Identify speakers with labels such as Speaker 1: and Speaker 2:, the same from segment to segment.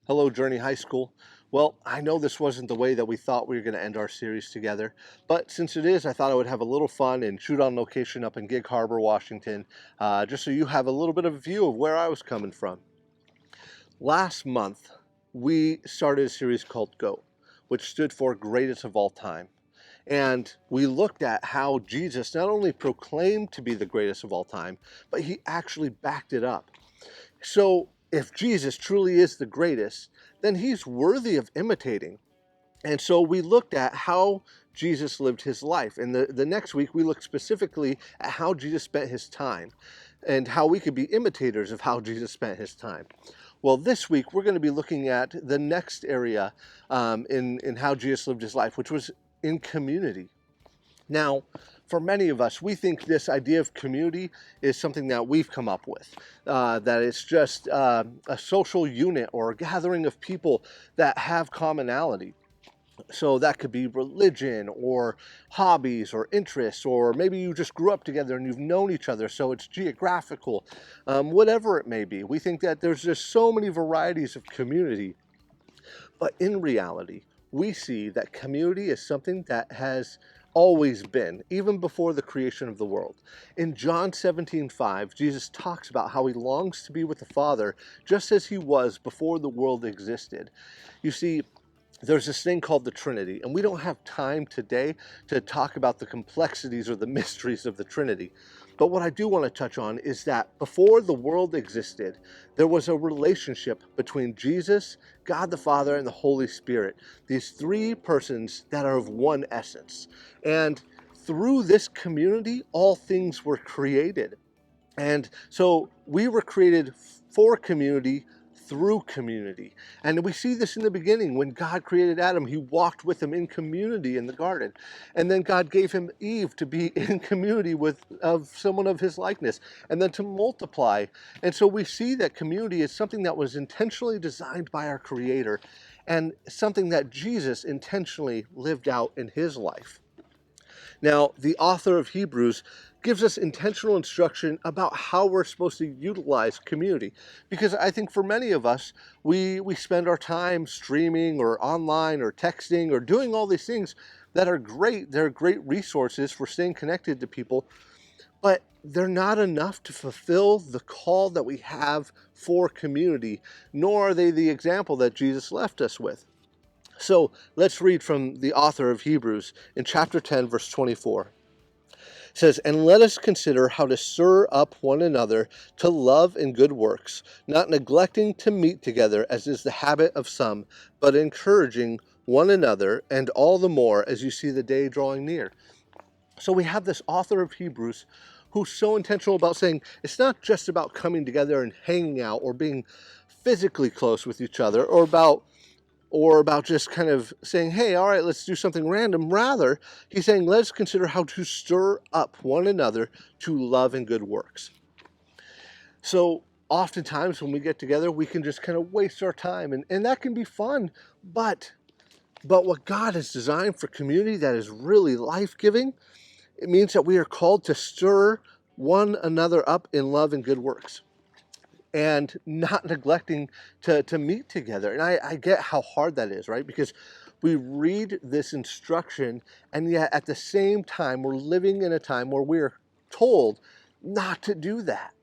Speaker 1: Hello, Journey High School. Well, I know this wasn't the way that we thought we were going to end our series together, but since it is, I thought I would have a little fun and shoot on location up in Gig Harbor, Washington, just so you have a little bit of a view of where I was coming from. Last month, we started a series called GO, which stood for Greatest of All Time. And we looked at how Jesus not only proclaimed to be the greatest of all time, but he actually backed it up. So if Jesus truly is the greatest, then he's worthy of imitating. And so we looked at how Jesus lived his life. And the next week, we looked specifically at how Jesus spent his time and how we could be imitators of how Jesus spent his time. Well, this week, we're going to be looking at the next area in how Jesus lived his life, which was in community. Now, for many of us, we think this idea of community is something that we've come up with, that it's just a social unit or a gathering of people that have commonality. So that could be religion or hobbies or interests, or maybe you just grew up together and you've known each other, so it's geographical, whatever it may be. We think that there's just so many varieties of community. But in reality, we see that community is something that has always been, even before the creation of the world. In John 17:5, Jesus talks about how he longs to be with the Father just as he was before the world existed. You see, there's this thing called the Trinity, and we don't have time today to talk about the complexities or the mysteries of the Trinity. But what I do want to touch on is that before the world existed, there was a relationship between Jesus, God the Father, and the Holy Spirit, these three persons that are of one essence. And through this community, all things were created. And so we were created for community through community. And we see this in the beginning. When God created Adam, he walked with him in community in the garden. And then God gave him Eve to be in community with someone of his likeness, and then to multiply. And so we see that community is something that was intentionally designed by our Creator, and something that Jesus intentionally lived out in his life. Now, the author of Hebrews gives us intentional instruction about how we're supposed to utilize community. Because I think for many of us, we spend our time streaming or online or texting or doing all these things that are great. They're great resources for staying connected to people, but they're not enough to fulfill the call that we have for community, nor are they the example that Jesus left us with. So let's read from the author of Hebrews in chapter 10, verse 24. It says, "And let us consider how to stir up one another to love and good works, not neglecting to meet together as is the habit of some, but encouraging one another, and all the more as you see the day drawing near." So we have this author of Hebrews who's so intentional about saying it's not just about coming together and hanging out or being physically close with each other, or about just kind of saying, hey, all right, let's do something random. Rather, he's saying, let's consider how to stir up one another to love and good works. So oftentimes when we get together, we can just kind of waste our time, and that can be fun. But what God has designed for community that is really life-giving, it means that we are called to stir one another up in love and good works, and not neglecting to meet together. And I get how hard that is, right? Because we read this instruction, and yet at the same time, we're living in a time where we're told not to do that.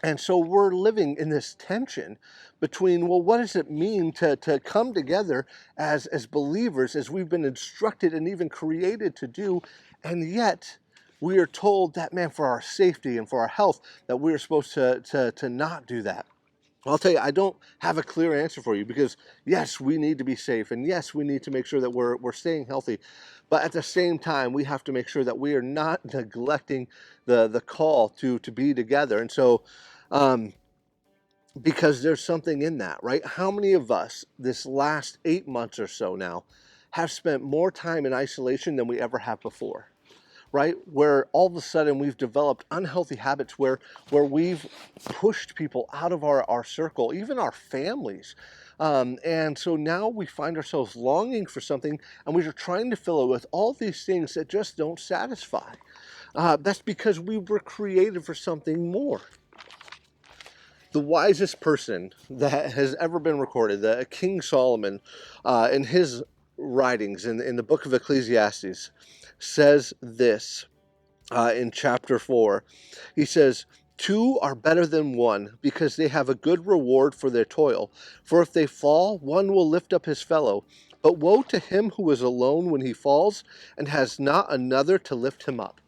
Speaker 1: And so we're living in this tension between, well, what does it mean to come together as believers, as we've been instructed and even created to do, and yet we are told that, man, for our safety and for our health, that we're supposed to not do that. I'll tell you, I don't have a clear answer for you, because yes, we need to be safe, and yes, we need to make sure that we're staying healthy. But at the same time, we have to make sure that we are not neglecting the call to be together. And so, because there's something in that, right? How many of us this last 8 months or so now have spent more time in isolation than we ever have before? Right? Where all of a sudden we've developed unhealthy habits where we've pushed people out of our circle, even our families. And so now we find ourselves longing for something, and we are trying to fill it with all these things that just don't satisfy. That's because we were created for something more. The wisest person that has ever been recorded, the King Solomon, in his writings in the book of Ecclesiastes, says this in chapter 4. He says, "Two are better than one, because they have a good reward for their toil. For if they fall, one will lift up his fellow. But woe to him who is alone when he falls, and has not another to lift him up."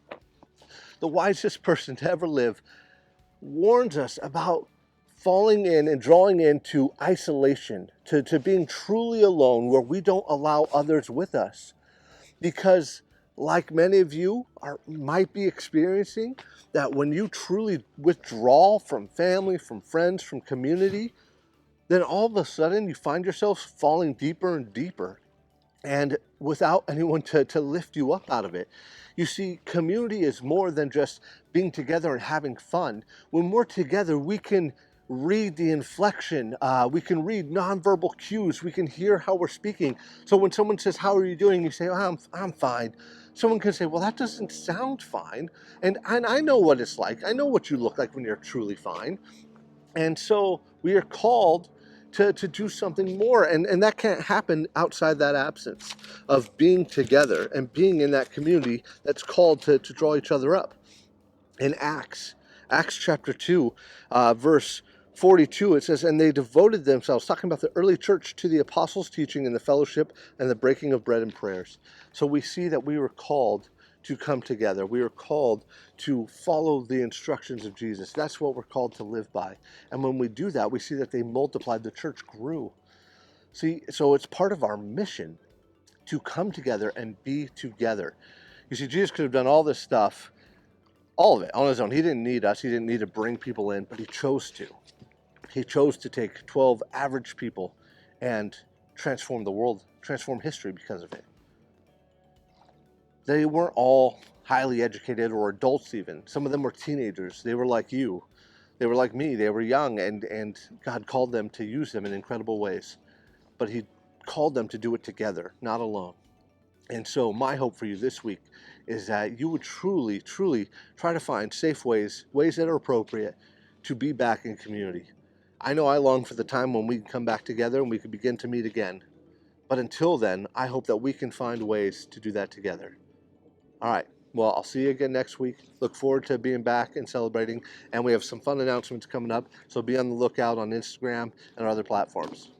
Speaker 1: The wisest person to ever live warns us about falling in and drawing into isolation, to being truly alone where we don't allow others with us. Because, like many of you might be experiencing, that when you truly withdraw from family, from friends, from community, then all of a sudden you find yourself falling deeper and deeper, and without anyone to lift you up out of it. You see, community is more than just being together and having fun. When we're together, we can read the inflection, we can read nonverbal cues, we can hear how we're speaking. So when someone says, "How are you doing?" you say, "Oh, I'm fine." Someone can say, "Well, that doesn't sound fine." And I know what it's like. I know what you look like when you're truly fine. And so we are called to do something more. And that can't happen outside that absence of being together and being in that community that's called to draw each other up. In Acts chapter 2, verse 42, it says, "And they devoted themselves," talking about the early church, "to the apostles' teaching and the fellowship and the breaking of bread and prayers." So we see that we were called to come together. We are called to follow the instructions of Jesus. That's what we're called to live by. And when we do that, we see that they multiplied. The church grew. See, so it's part of our mission to come together and be together. You see, Jesus could have done all this stuff, all of it, on his own. He didn't need us. He didn't need to bring people in, but he chose to. He chose to take 12 average people and transform the world, transform history because of it. They weren't all highly educated or adults even. Some of them were teenagers. They were like you. They were like me. They were young, and God called them to use them in incredible ways. But he called them to do it together, not alone. And so my hope for you this week is that you would truly, truly try to find safe ways that are appropriate to be back in community. I know I long for the time when we can come back together and we can begin to meet again. But until then, I hope that we can find ways to do that together. All right. Well, I'll see you again next week. Look forward to being back and celebrating. And we have some fun announcements coming up. So be on the lookout on Instagram and our other platforms.